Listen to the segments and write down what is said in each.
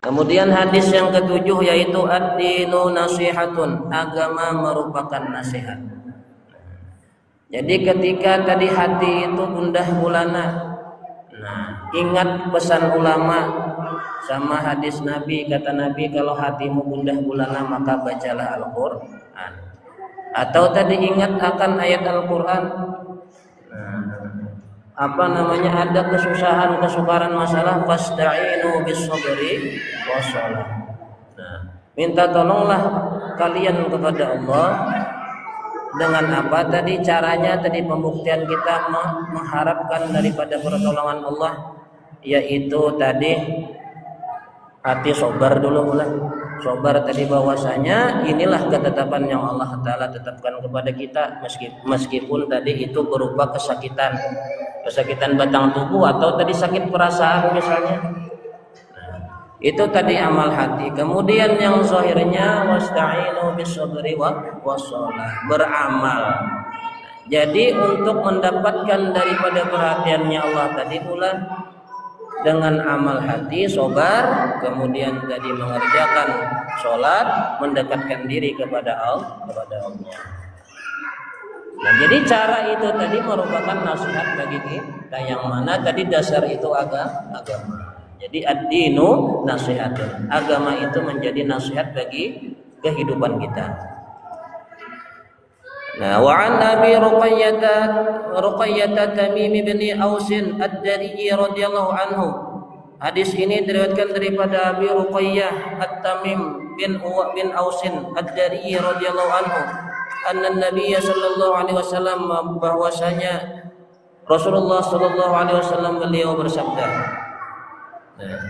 Kemudian hadis yang ketujuh yaitu ad-dinu nasihatun, agama merupakan nasihat. Jadi ketika tadi hati itu gundah gulana, nah ingat pesan ulama sama hadis Nabi, kata Nabi kalau hatimu gundah gulana maka bacalah Al-Quran. Atau tadi ingat akan ayat Al-Quran, ada kesusahan, kesukaran, masalah, fasta'inu bis-sabri was-shalah. Nah, minta tolonglah kalian kepada Allah dengan apa tadi caranya, tadi pembuktian kita mengharapkan daripada pertolongan Allah yaitu tadi hati sobar dulu mulai. Sobar tadi bahwasanya inilah ketetapan yang Allah Ta'ala tetapkan kepada kita, meskipun tadi itu berupa kesakitan batang tubuh atau tadi sakit perasaan misalnya. Nah, itu tadi amal hati. Kemudian yang zahirnya wasta'inu bis-sabri was-shalah, beramal. Jadi untuk mendapatkan daripada perhatiannya Allah tadi pula dengan amal hati, sobar, kemudian tadi mengerjakan sholat, mendekatkan diri kepada Allah. Nah, jadi cara itu tadi merupakan nasihat bagi kita, yang mana tadi dasar itu agama. Jadi ad-dinu nasihatun, agama itu menjadi nasihat bagi kehidupan kita. Nah, wa an Abi Ruqayyah Tamim bin Aus ad-Dari radhiyallahu anhu. Hadis ini diriwayatkan daripada Abi Ruqayyah At-Tamim bin Aus ad-Dari radhiyallahu anhu, anna Nabiy sallallahu alaihi wasallam, bahwasanya Rasulullah sallallahu alaihi wasallam beliau bersabda. Nah,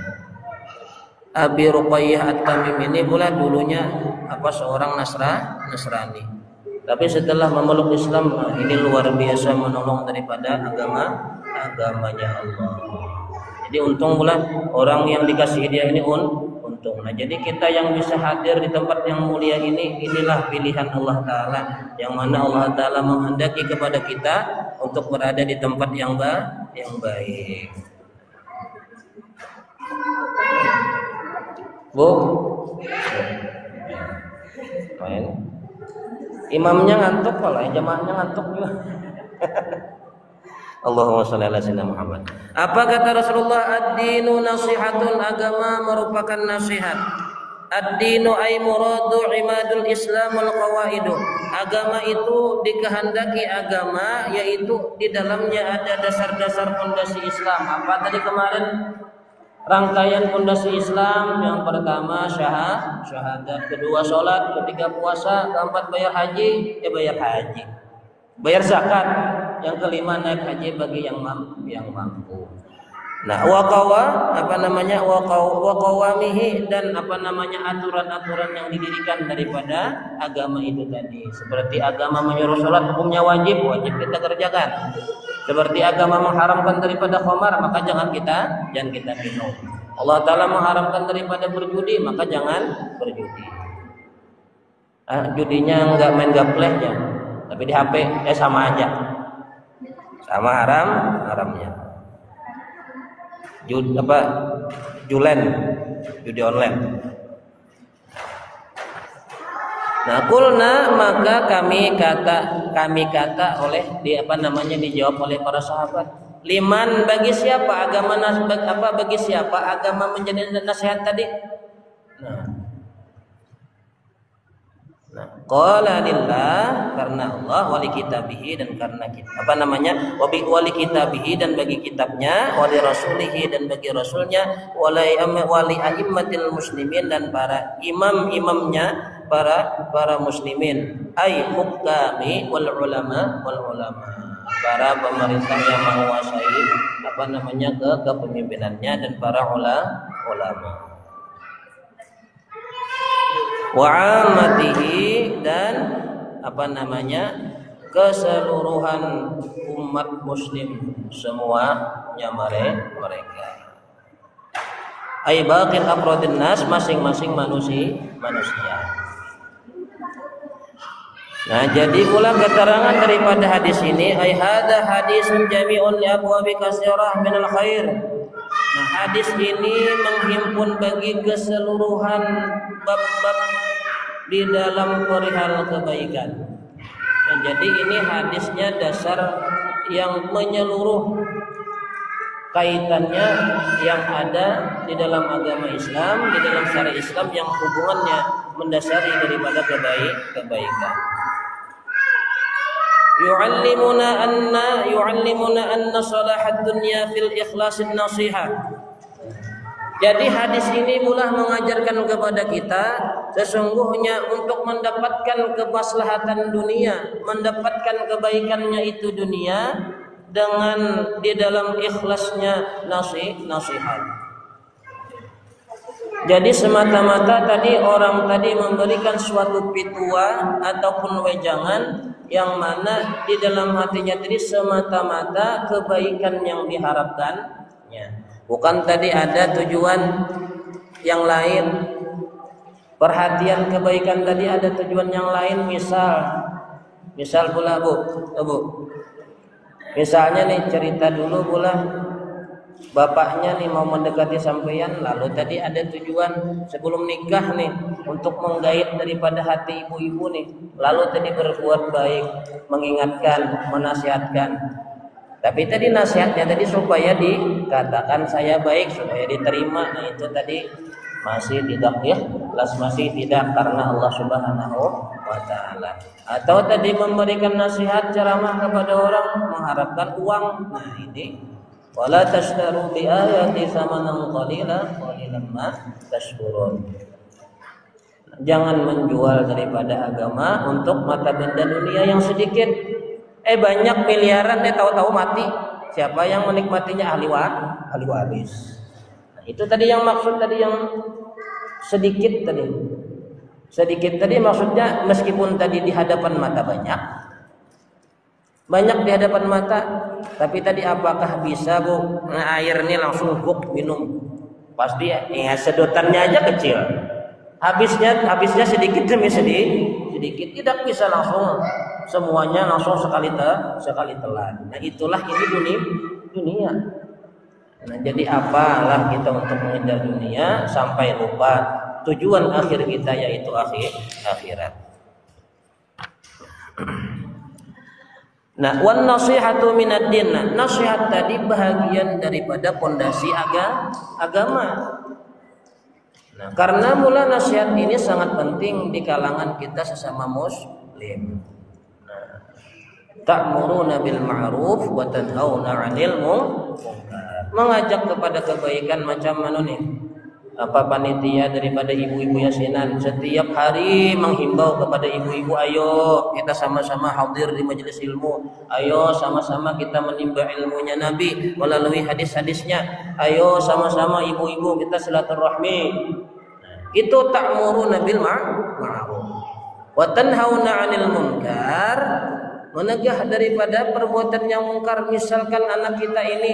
Abi Ruqayyah At-Tamim ini pula dulunya seorang Nasrani. Tapi setelah memeluk Islam, ini luar biasa menolong daripada agamanya Allah. Jadi untung pula orang yang dikasih dia ini untung. Nah, jadi kita yang bisa hadir di tempat yang mulia ini, inilah pilihan Allah Ta'ala, yang mana Allah Ta'ala menghendaki kepada kita untuk berada di tempat yang baik. Bu, main. Imamnya ngantuk malah, jamaahnya ngantuk juga. Allahumma shalli ala sayyidina Muhammad. Apa kata Rasulullah? Ad-dinu nasihatun, agama merupakan nasihat. Ad-dinu ay muradu imadul Islam wal qawaidu. Agama itu dikehendaki agama, yaitu di dalamnya ada dasar-dasar fondasi Islam. Apa tadi kemarin? Rangkaian fondasi Islam, yang pertama syahadat, kedua sholat, ketiga puasa, keempat bayar haji, bayar zakat, yang kelima naik haji bagi yang mampu. Nah, waqawamihi, dan aturan-aturan yang didirikan daripada agama itu tadi. Seperti agama menyuruh sholat, hukumnya wajib kita kerjakan. Seperti agama mengharamkan daripada khamar, maka jangan kita minum. Allah Ta'ala mengharamkan daripada berjudi, maka jangan berjudi. Judinya enggak main gaplehnya, tapi di HP sama aja, sama haramnya. Judi online. Nah, kulna, maka kami kata dijawab oleh para sahabat. Liman, bagi siapa bagi siapa agama menjadi nasihat tadi? Nah, qala lillah, karena Allah, wali kitabihi, dan karena wali kitabihi, dan bagi kitabnya, wali rasulihi, dan bagi rasulnya, wali a'immatil muslimin, dan para imam-imamnya, para muslimin, ay hukami wal ulama, para pemerintah yang menguasai kepemimpinannya, dan para ulama. Wa amatihi, dan keseluruhan umat muslim semuanya mereka. Ay baqil afrodin nas, masing-masing manusia. Nah, jadi pula keterangan daripada hadis ini, ay hadza hadisun jami'un li abwabi katsirah minal khair. Nah, hadis ini menghimpun bagi keseluruhan bab-bab di dalam perihal kebaikan. Nah, jadi ini hadisnya dasar yang menyeluruh kaitannya yang ada di dalam agama Islam, di dalam syariat Islam yang hubungannya mendasari daripada kebaikan. Yu'allimuna anna salahad dunya fil ikhlasin nasihah. Jadi hadis ini pula mengajarkan kepada kita sesungguhnya untuk mendapatkan kemaslahatan dunia, mendapatkan kebaikannya itu dunia dengan di dalam ikhlasnya nasihat. Jadi semata-mata tadi orang tadi memberikan suatu pituah ataupun wejangan yang mana di dalam hatinya tadi semata-mata kebaikan yang diharapkannya. Bukan tadi ada tujuan yang lain. Perhatian kebaikan tadi ada tujuan yang lain, misal pula Bu. Misalnya nih cerita dulu pula bapaknya nih mau mendekati sampeyan, lalu tadi ada tujuan sebelum nikah nih untuk menggait daripada hati ibu-ibu nih, lalu tadi berbuat baik, mengingatkan, menasihatkan. Tapi tadi nasihatnya tadi supaya dikatakan saya baik, supaya diterima. Nah itu tadi masih tidak masih tidak karena Allah Subhanahu wa taala. Atau tadi memberikan nasihat ceramah kepada orang mengharapkan uang. Nah ini wala tashtaru bi ayati samanan qalilan ma tashkurun. Jangan menjual daripada agama untuk mata benda dunia yang sedikit. Banyak miliaran tahu-tahu mati. Siapa yang menikmatinya? Ahli waris. Nah, itu tadi yang maksud tadi yang sedikit tadi. Sedikit tadi maksudnya meskipun tadi di hadapan mata banyak di hadapan mata, tapi tadi apakah bisa Bu? Nah, air ini langsung buk minum. Pasti ya sedotannya aja kecil. Habisnya sedikit demi sedikit, tidak bisa langsung semuanya langsung sekali telan. Nah, itulah ini dunia. Nah, jadi apalah kita untuk mengejar dunia sampai lupa tujuan akhir kita yaitu akhirat. Nah, wan nasihatu minad din. Nasihat tadi bahagian daripada pondasi agama. Nah, karena mula nasihat ini sangat penting di kalangan kita sesama muslim. Ta'muruna bil ma'ruf wa tanhauna 'anil munkar. Mengajak kepada kebaikan macam mana nih? Apa panitia daripada ibu-ibu yasinan setiap hari menghimbau kepada ibu-ibu, ayo kita sama-sama hadir di majelis ilmu, ayo sama-sama kita menimba ilmunya Nabi melalui hadis-hadisnya, ayo sama-sama ibu-ibu kita silaturahmi. Itu ta'muruna bil ma'ruf wa tanhauna 'anil munkar, menegah daripada perbuatan yang mungkar. Misalkan anak kita ini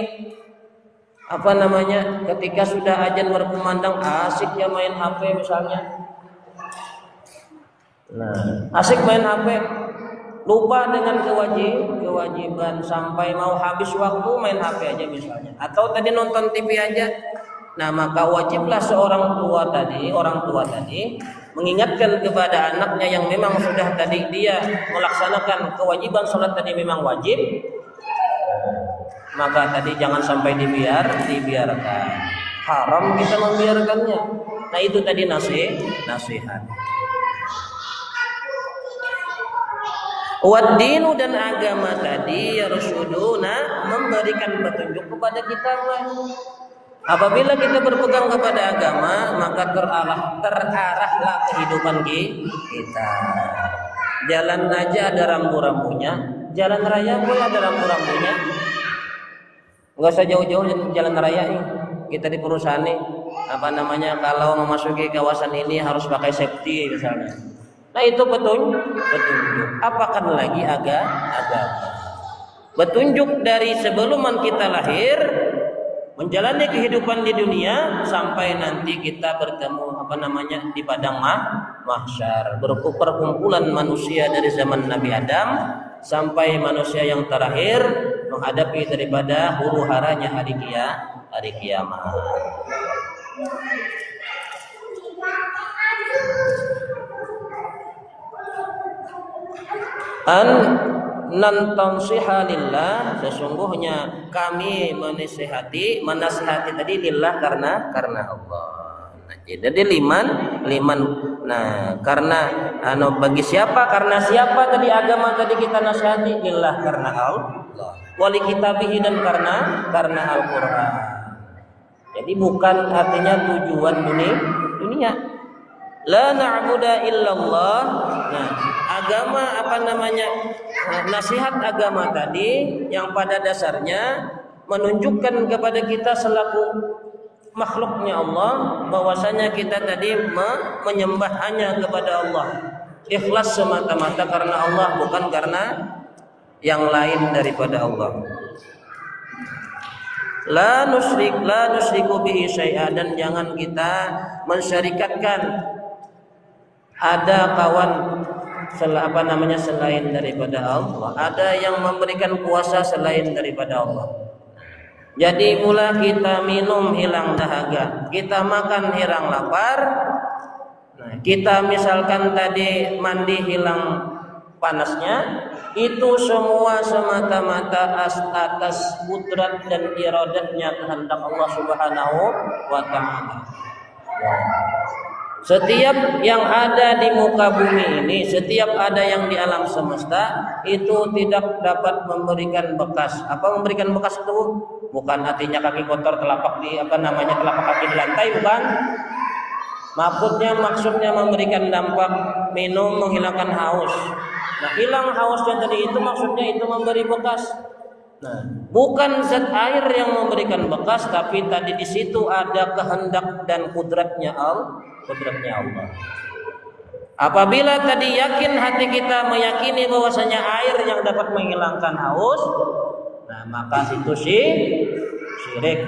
ketika sudah azan berkumandang asiknya main HP misalnya. Nah, asik main HP, lupa dengan kewajiban sampai mau habis waktu main HP aja misalnya. Atau tadi nonton TV aja. Nah, maka wajiblah orang tua tadi mengingatkan kepada anaknya yang memang sudah tadi dia melaksanakan kewajiban salat tadi memang wajib. Maka tadi jangan sampai dibiarkan. Haram kita membiarkannya. Nah, itu tadi nasihat. Wad-dinu dan agama tadi yarsyuduna memberikan petunjuk kepada kita. Apabila kita berpegang kepada agama, maka terarahlah kehidupan kita. Jalan aja ada rambu-rambunya, jalan raya pun ada rambu-rambunya. Enggak usah jauh-jauh jalan raya nih. Kita di perusahaan nih, kalau memasuki kawasan ini harus pakai safety misalnya. Nah, itu petunjuk. Apakan lagi agama. Petunjuk dari sebelum kita lahir menjalani kehidupan di dunia sampai nanti kita bertemu di padang mahsyar, perkumpulan manusia dari zaman Nabi Adam sampai manusia yang terakhir menghadapi daripada huru-haranya hari hari kiamat. An nantansiha lillah, sesungguhnya kami menasihati tadi lillah karena Allah. Nah, jadi liman. Nah, karena bagi siapa? Karena siapa tadi agama tadi kita nasihati? Lillah, karena Allah. Wali kitabihi, dan karena Al-Qur'an. Jadi bukan artinya tujuan dunia. La na'budu illallah. Nah, agama nasihat agama tadi yang pada dasarnya menunjukkan kepada kita selaku makhluknya Allah bahwasanya kita tadi menyembah hanya kepada Allah, ikhlas semata-mata karena Allah, bukan karena yang lain daripada Allah. La nusyriku bihi syai'a, dan jangan kita mensyarikatkan ada kawan selain daripada Allah, ada yang memberikan kuasa selain daripada Allah. Jadi mula kita minum hilang dahaga, kita makan hilang lapar. Nah, kita misalkan tadi mandi hilang panasnya, itu semua semata-mata atas kudrat dan iradatnya kehendak Allah Subhanahu wa ta'ala. Setiap yang ada di muka bumi ini, setiap ada yang di alam semesta itu tidak dapat memberikan bekas. Apa memberikan bekas itu? Bukan artinya kaki kotor telapak kaki di lantai, bukan. Maksudnya memberikan dampak minum, menghilangkan haus. Nah, hilang hausnya tadi itu maksudnya itu memberi bekas. Nah, bukan zat air yang memberikan bekas, tapi tadi di situ ada kehendak dan kudratnya Allah. Apabila tadi yakin hati kita meyakini bahwasanya air yang dapat menghilangkan haus, nah maka itu syirik.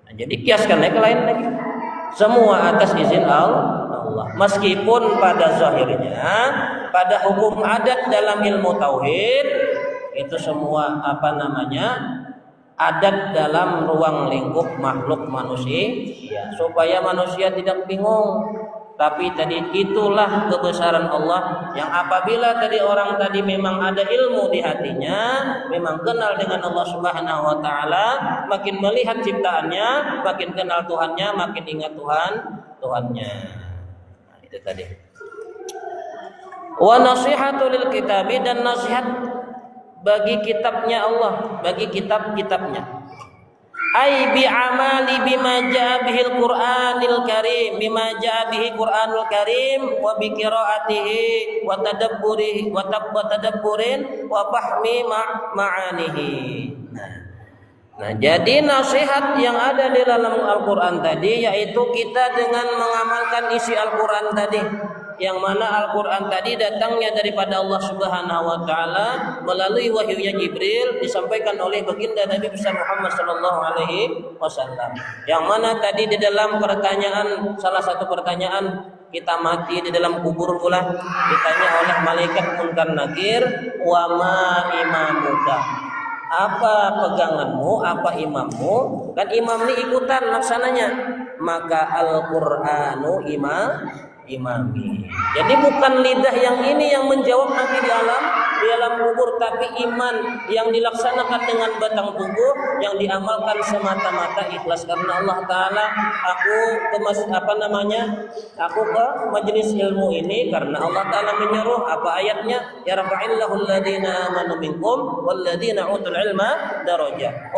Nah, jadi kiaskan ke lain lagi. Semua atas izin Allah. Meskipun pada zahirnya, pada hukum adat dalam ilmu tauhid itu semua adat dalam ruang lingkup makhluk manusia, supaya manusia tidak bingung. Tapi tadi itulah kebesaran Allah, yang apabila tadi orang tadi memang ada ilmu di hatinya, memang kenal dengan Allah Subhanahu wa ta'ala, makin melihat ciptaannya, makin kenal Tuhannya, makin ingat Tuhannya. Nah, itu tadi. Wa nasihatu lil kitabi, dan nasihat bagi kitabnya Allah, bagi kitabnya. Ai bi amali bima jaa bihil Qur'anil Karim, bima jaa bihi Qur'anul Karim, wa bi qiraatihi wa tadabburihi wa tadabburin wa fahmi ma'anihi. Nah, jadi nasihat yang ada di dalam Al-Qur'an tadi yaitu kita dengan mengamalkan isi Al-Qur'an tadi, yang mana Al-Quran tadi datangnya daripada Allah Subhanahu wa ta'ala melalui wahyunya Jibril, disampaikan oleh baginda Nabi besar Muhammad sallallahu alaihi wasallam. Yang mana tadi di dalam salah satu pertanyaan, kita mati di dalam kubur pula ditanya oleh malaikat Munkar Nakir, wa ma imamuka, apa peganganmu, apa imammu? Kan imam ini ikutan laksananya. Maka Al-Qur'anu imami. Jadi bukan lidah yang ini yang menjawab nanti di alam kubur, tapi iman yang dilaksanakan dengan batang tubuh, yang diamalkan semata-mata ikhlas karena Allah Ta'ala. Aku ke majelis ilmu ini karena Allah Ta'ala menyuruh. Apa ayatnya? Ya rafa'illahu alladhina amanu minkum walladhina utul ilma darajah.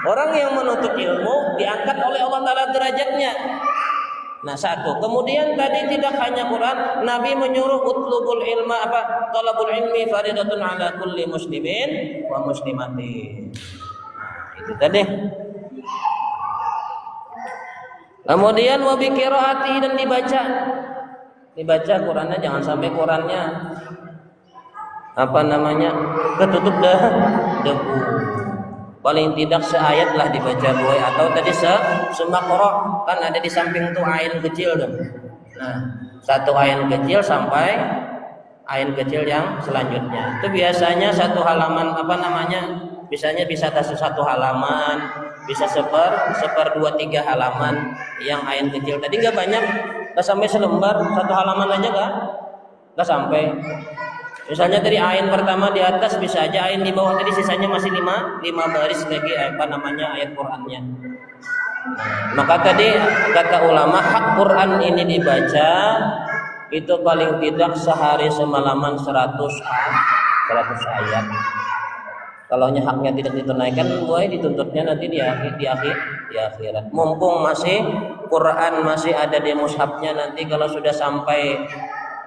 Orang yang menuntut ilmu diangkat oleh Allah Ta'ala derajatnya. Nah, satu. Kemudian tadi tidak hanya Quran, Nabi menyuruh utlubul ilma, talabul ilmi faridatun ala kulli muslimin wa muslimatin. Itu tadi. Kemudian wa bi qiraati, dan dibaca Qurannya, jangan sampai Qurannya ketutup debu. Paling tidak seayat lah dibaca boy, atau tadi semakro, kan ada di samping tuh ain kecil tuh. Nah, satu ain kecil sampai ain kecil yang selanjutnya. Itu biasanya satu halaman Bisanya bisa satu halaman, bisa seper 2-3 halaman yang ain kecil. Tadi nggak banyak, nggak sampai selembar, satu halaman aja kan? Nggak sampai. Misalnya dari ain pertama di atas bisa aja ain di bawah, tadi sisanya masih 5 baris lagi ayat Qur'annya. Maka tadi kata ulama, hak Quran ini dibaca itu paling tidak sehari semalaman 100 ayat. Kalau haknya tidak ditunaikan, boleh dituntutnya nanti di akhirat. Mumpung masih Quran masih ada di mushafnya, nanti kalau sudah sampai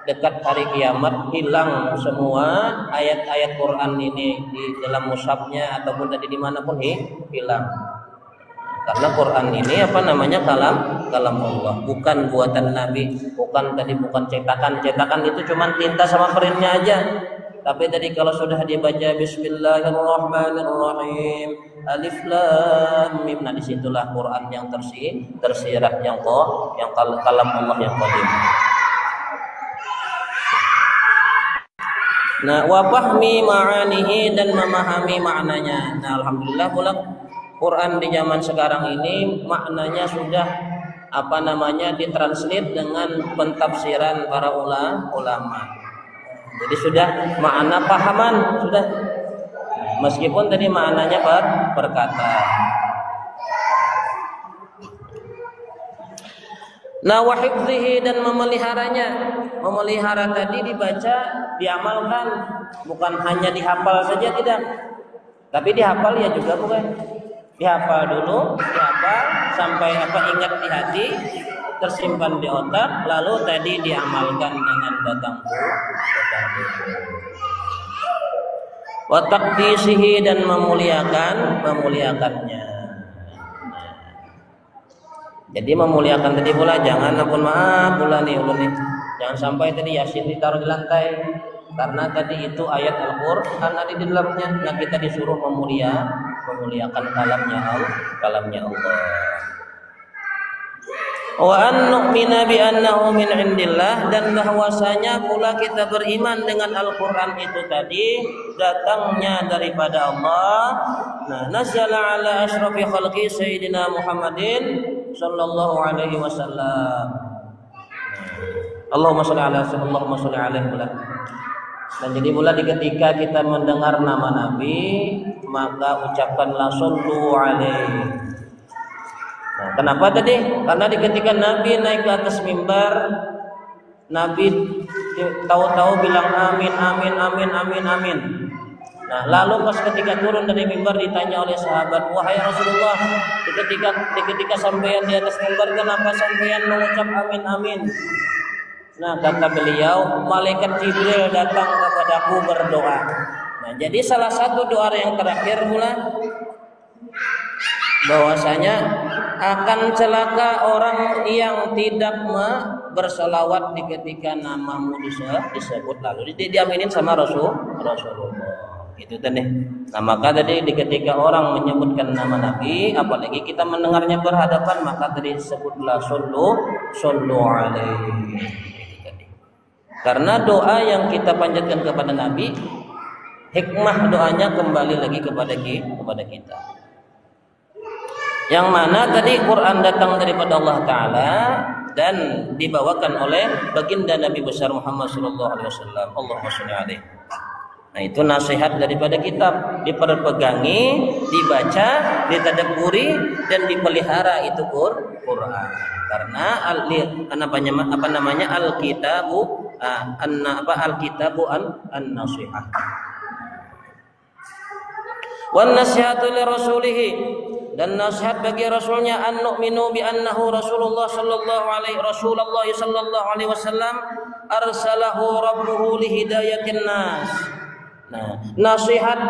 dekat hari kiamat hilang semua ayat-ayat Quran ini di dalam mushafnya ataupun tadi dimanapun hilang. Karena Quran ini kalam Allah, bukan buatan Nabi, bukan cetakan itu cuma tinta sama printnya aja. Tapi tadi kalau sudah dibaca Bismillahirrahmanirrahim, Alif Lam Mim, nah disitulah Quran yang tersirat yang kalam Allah yang qadim. Nah, wa fahmi ma'anihi, dan memahami maknanya. Nah, alhamdulillah pula Quran di zaman sekarang ini maknanya sudah ditranslate dengan pentafsiran para ulama. Jadi sudah makna pahaman sudah, meskipun tadi maknanya perkata. Nah, wa hifdzihi, dan memeliharanya. Memelihara tadi dibaca, diamalkan, bukan hanya dihafal saja, tidak. Tapi dihafal ya juga bukan. Dihafal dulu, sampai ingat di hati, tersimpan di otak, lalu tadi diamalkan dengan datang wa taqdisihi, dan memuliakannya. Jadi memuliakan tadi pula jangan jangan sampai tadi Yasin ditaruh di lantai, karena tadi itu ayat Al-Qur'an ada di dalamnya. Nah, kita disuruh memuliakan kalamnya Allah. Wa an nu'mina bi annahu min indillah, dan bahwasanya pula kita beriman dengan Al-Qur'an itu tadi datangnya daripada Allah. Nah, nazzala ala asyrafil khalqi sayyidina Muhammadin sallallahu alaihi wasallam. Allahumma shalli alaihi. Dan jadi pula ketika kita mendengar nama Nabi, maka ucapkanlah sallu alaihi. Nah, kenapa tadi? Karena ketika Nabi naik ke atas mimbar, Nabi tahu-tahu bilang amin. Nah, lalu pas ketika turun dari mimbar ditanya oleh sahabat, wahai Rasulullah, ketika sampean di atas mimbar kenapa sampean mengucap amin? Nah, kata beliau, malaikat Jibril datang kepadaku berdoa. Nah, jadi salah satu doa yang terakhir pula bahwasanya akan celaka orang yang tidak berselawat ketika namamu disebut, lalu diaminin sama Rasulullah. Itu tadi. Nah, maka tadi ketika orang menyebutkan nama Nabi, apalagi kita mendengarnya berhadapan, maka tadi disebutlah sallu alaihi. Karena doa yang kita panjatkan kepada Nabi, hikmah doanya kembali lagi kepada kita. Yang mana tadi Quran datang daripada Allah Ta'ala dan dibawakan oleh baginda Nabi besar Muhammad sallallahu alaihi wasallam. Allahumma shalli alaihi. Nah, itu nasihat daripada kitab, diperpegangi, dibaca, ditadabburi, dan dipelihara itu Quran. Karena alkitabu an-nasihah. Wan nasihatu li rasulih, dan nasihat bagi rasulnya, an nu'minu bi annahu Rasulullah sallallahu alaihi wasallam arsalahu rabbuhu li hidayatin nas. Nah, nasihat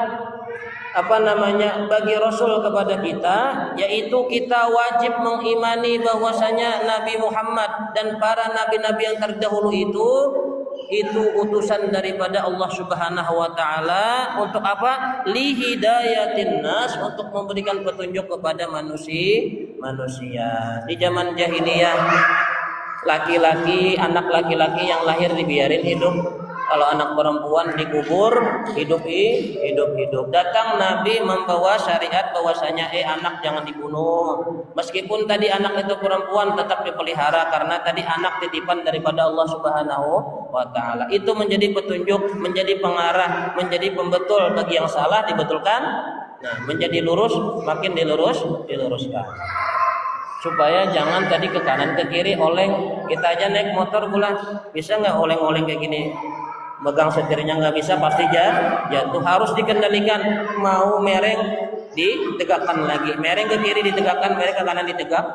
bagi Rasul kepada kita, yaitu kita wajib mengimani bahwasanya Nabi Muhammad dan para nabi-nabi yang terdahulu itu utusan daripada Allah Subhanahu wa taala untuk apa? Li hidayatin nas, untuk memberikan petunjuk kepada manusia. Di zaman jahiliyah, anak laki-laki yang lahir dibiarin hidup Kalau anak perempuan dikubur hidup. Datang Nabi membawa syariat bahwasanya anak jangan dibunuh. Meskipun tadi anak itu perempuan tetap dipelihara karena tadi anak titipan daripada Allah Subhanahu wa taala. Itu menjadi petunjuk, menjadi pengarah, menjadi pembetul bagi yang salah dibetulkan. Nah, menjadi lurus makin diluruskan. Supaya jangan tadi ke kanan ke kiri oleng. Kita aja naik motor pula bisa nggak oleng-oleng kayak gini, megang setirnya nggak bisa, pasti jatuh. Harus dikendalikan. Mau mereng ditegakkan lagi, mereng ke kiri ditegakkan, mereng ke kanan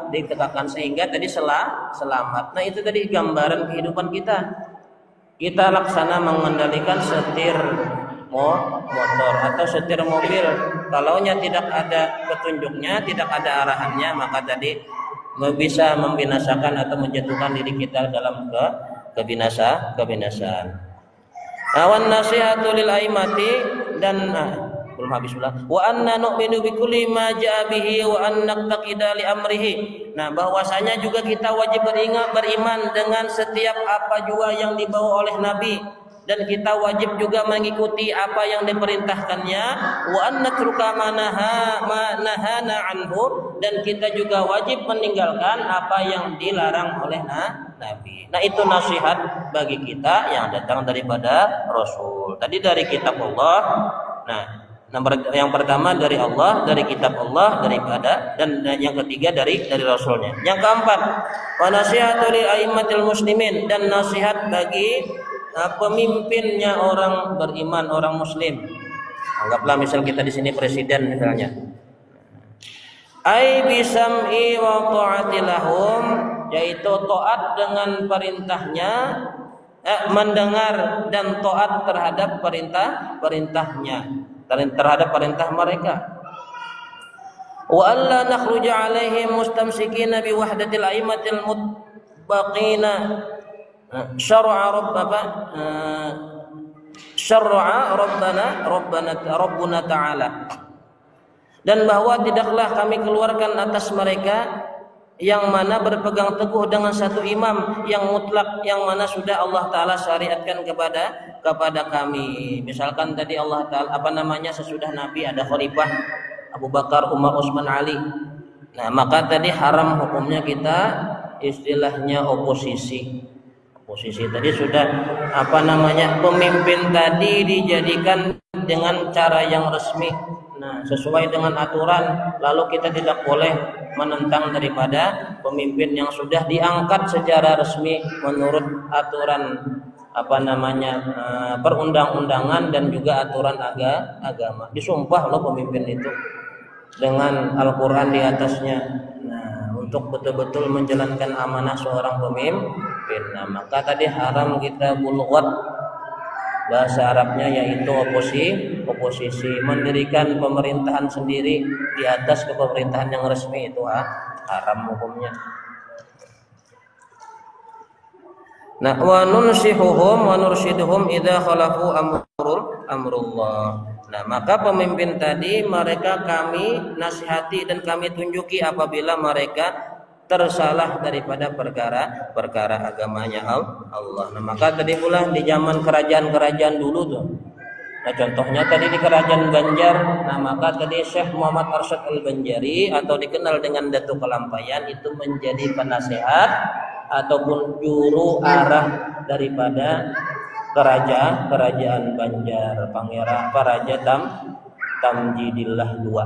ditegakkan sehingga tadi selamat. Nah itu tadi gambaran kehidupan kita laksana mengendalikan setir motor atau setir mobil. Kalaunya tidak ada petunjuknya, tidak ada arahannya, maka tadi bisa membinasakan atau menjatuhkan diri kita dalam kebinasaan. Awan nasihatu lil aimati dan belum habis pula. Wa anna nu'minu bi kulli ma ja'a bihi wa an naqtaqida li amrihi. Nah, bahwasanya juga kita wajib beriman dengan setiap apa juga yang dibawa oleh Nabi, dan kita wajib juga mengikuti apa yang diperintahkannya. Wa an natruka ma nahana anhu, dan kita juga wajib meninggalkan apa yang dilarang oleh Nabi. Nah, itu nasihat bagi kita yang datang daripada Rasul. Tadi dari kitab Allah. Nah, yang pertama dari Allah, dari kitab Allah, daripada, dan yang ketiga dari Rasulnya. Yang keempat, wa nasihatu li aimmatil muslimin, dan nasihat bagi pemimpinnya orang beriman, orang muslim. Anggaplah misal kita di sini presiden misalnya. Ai bisam'i wa ta'ati lahum, yaitu taat dengan perintahnya, mendengar dan taat terhadap perintahnya, terhadap perintah mereka. Wa alla nakhruja alaihim mustamsikina bi wahdatil aimatil muttaqina syar'a rabbuna ta'ala, dan bahwa tidaklah kami keluarkan atas mereka yang mana berpegang teguh dengan satu imam yang mutlak, yang mana sudah Allah Ta'ala syariatkan kepada kami. Misalkan tadi Allah Ta'ala sesudah Nabi ada khalifah Abu Bakar, Umar, Utsman, Ali. Nah, maka tadi haram hukumnya kita istilahnya oposisi tadi sudah pemimpin tadi dijadikan dengan cara yang resmi, nah sesuai dengan aturan, lalu kita tidak boleh menentang daripada pemimpin yang sudah diangkat secara resmi menurut aturan perundang-undangan dan juga aturan agama. Disumpah loh pemimpin itu dengan Al-Quran di atasnya. Nah, untuk betul-betul menjalankan amanah seorang pemimpin. Nah, maka tadi haram kita bulghat, bahasa Arabnya yaitu oposisi, mendirikan pemerintahan sendiri di atas kepemerintahan yang resmi, itu haram hukumnya. Nah, wa nunsihuhum wa nurshiduhum idza khalafu amrullah. Nah, maka pemimpin tadi mereka kami nasihati dan kami tunjuki apabila mereka tersalah daripada perkara agamanya Allah. Nah, maka tadi pula di zaman kerajaan dulu tuh. Nah, contohnya tadi di kerajaan Banjar. Nah, maka tadi Syekh Muhammad Arsyad Al-Banjari atau dikenal dengan Datuk Kelampayan itu menjadi penasehat ataupun juru arah daripada kerajaan Banjar, Raja Tamjidillah II.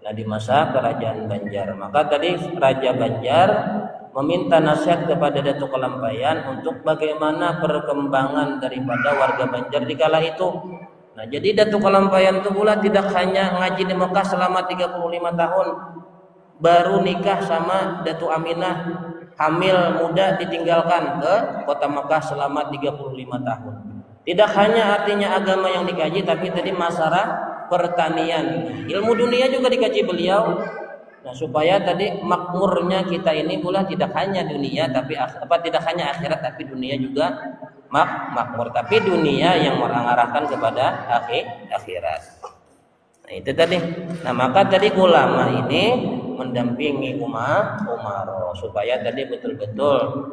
Nah, di masa kerajaan Banjar, maka tadi Raja Banjar meminta nasihat kepada Datuk Kelampayan untuk bagaimana perkembangan daripada warga Banjar di kala itu. Nah, jadi Datuk Kelampayan itu pula tidak hanya ngaji di Mekah selama 35 tahun, baru nikah sama Datuk Aminah, hamil muda ditinggalkan ke kota Mekah selama 35 tahun. Tidak hanya artinya agama yang dikaji, tapi tadi masalah pertanian, ilmu dunia juga dikaji beliau. Nah, supaya tadi makmurnya kita ini pula tidak hanya dunia tapi tidak hanya akhirat, tapi dunia juga makmur, tapi dunia yang mengarahkan kepada akhirat. Nah, itu tadi. Nah, maka tadi ulama ini mendampingi Umar supaya tadi betul-betul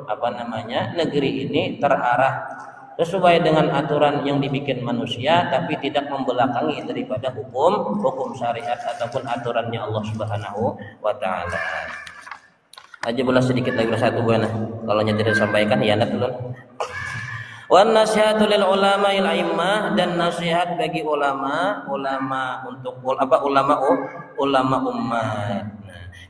negeri ini terarah sesuai dengan aturan yang dibikin manusia, tapi tidak membelakangi daripada hukum syariat ataupun aturannya Allah Subhanahu wa taala. Aja bola sedikit lagi satu buana. Kalau tidak disampaikan ya anak dulu. Wan nasihatu lil ulama il a'immah, dan nasihat bagi ulama untuk ulama umat.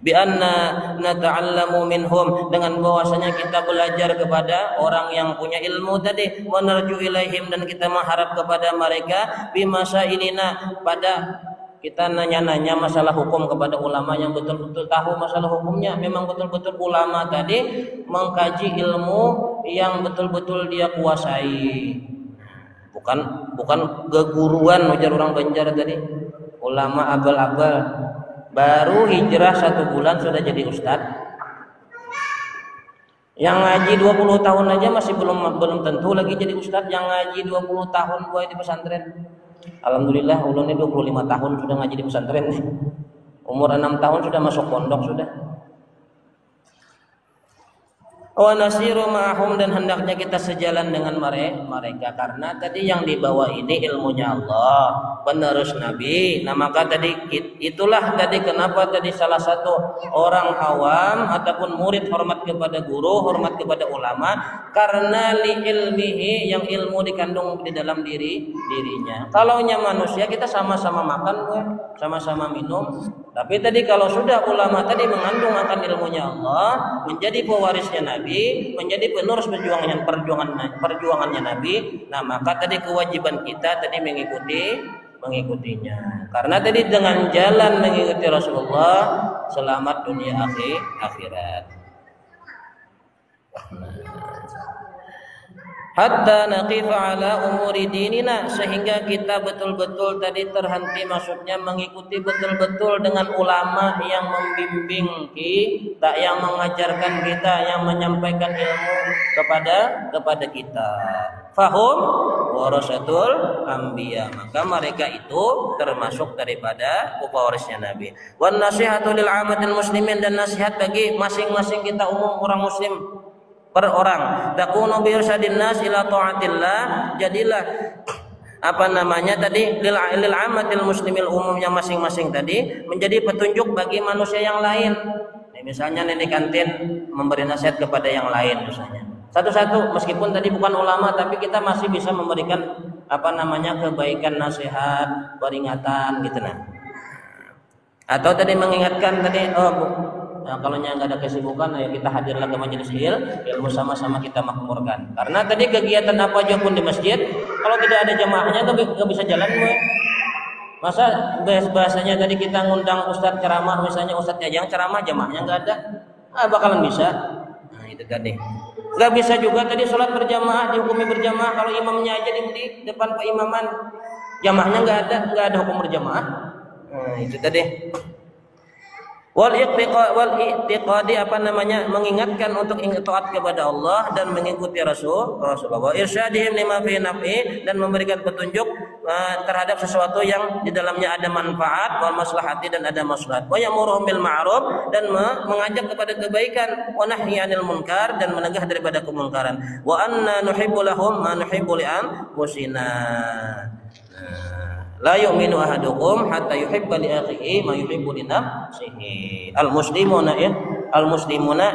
Bi anna nata'allamu minhum, dengan bahwasanya kita belajar kepada orang yang punya ilmu tadi, wa narju ilaihim, dan kita mengharap kepada mereka bimasailina, pada kita nanya-nanya masalah hukum kepada ulama yang betul-betul tahu masalah hukumnya. Memang betul-betul ulama tadi mengkaji ilmu yang betul-betul dia kuasai. Bukan geguruan ujar orang Banjar tadi. Ulama abal-abal baru hijrah 1 bulan sudah jadi ustadz. Yang ngaji 20 tahun aja masih belum tentu lagi jadi ustadz. Yang ngaji 20 tahun boy di pesantren. Alhamdulillah ulun ini 25 tahun sudah ngaji di pesantren. Umur 6 tahun sudah masuk pondok sudah. Wa nasiru ma'ahum, dan hendaknya kita sejalan dengan mereka, karena tadi yang dibawa ini ilmunya Allah, penerus Nabi. Nah maka tadi itulah tadi kenapa tadi salah satu orang awam ataupun murid hormat kepada guru, hormat kepada ulama, karena li ilmihi, yang ilmu dikandung di dalam dirinya. Kalau nya manusia kita sama-sama makan, sama-sama minum. Tapi tadi kalau sudah ulama tadi mengandung akan ilmunya Allah, menjadi pewarisnya Nabi, menjadi penerus perjuangannya Nabi, nah maka tadi kewajiban kita tadi mengikutinya. Karena tadi dengan jalan mengikuti Rasulullah selamat dunia akhirat. Hatta naqifa ala umuri dinina, sehingga kita betul-betul tadi terhenti, maksudnya mengikuti betul-betul dengan ulama yang membimbing kita, yang mengajarkan kita, yang menyampaikan ilmu kepada kita. Fahum warasatul anbiya, maka mereka itu termasuk daripada pewarisnya Nabi. Wan nasihatu lil amatil muslimin, dan nasihat bagi masing-masing kita umum orang muslim per orang. Takunu bi irsyadin nas ila taatillah, jadilah tadi lil amatil muslimil, umumnya masing-masing tadi menjadi petunjuk bagi manusia yang lain. Misalnya di kantin memberi nasihat kepada yang lain misalnya. Satu-satu, meskipun tadi bukan ulama, tapi kita masih bisa memberikan kebaikan, nasihat, peringatan gitu nah. Atau tadi mengingatkan tadi kalau nggak ada kesibukan, ayo kita hadirlah ke majelis ilmu, sama-sama kita makmurkan. Karena tadi kegiatan apa aja pun di masjid, kalau tidak ada jamaahnya nggak bisa jalan gue. Masa bahasanya tadi kita ngundang ustadz ceramah, misalnya ustadz yang ceramah, jamaahnya nggak ada, bakalan bisa. Nah itu tadi. Nggak bisa juga tadi sholat berjamaah, dihukumi berjamaah kalau imamnya aja di depan keimaman, jamaahnya nggak ada hukum berjamaah. Nah itu tadi. Wal i'tiqadi mengingatkan untuk taat kepada Allah dan mengikuti Rasulullah. Irsyadihim lima fi naf'i, dan memberikan petunjuk terhadap sesuatu yang di dalamnya ada manfaat, wal maslahati, dan ada maslahat. Wa ya'muruhum bil ma'ruf, dan mengajak kepada kebaikan, wa nahyi 'anil munkar, dan menegah daripada kemungkaran. Wa anna nuhibbu lahum ma nuhibbu li anfusina. La yu'minu ahadukum hatta yuhibba li akhihi ma yuhibbu li nafsihi. Al-muslimuna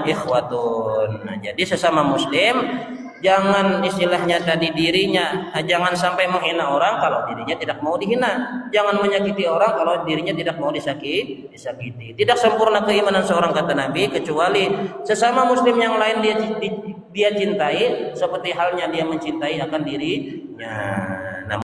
ikhwatun. Nah, jadi sesama muslim jangan istilahnya tadi dirinya, jangan sampai menghina orang kalau dirinya tidak mau dihina. Jangan menyakiti orang kalau dirinya tidak mau disakiti. Tidak sempurna keimanan seorang, kata Nabi, kecuali sesama muslim yang lain dia cintai seperti halnya dia mencintai akan dirinya.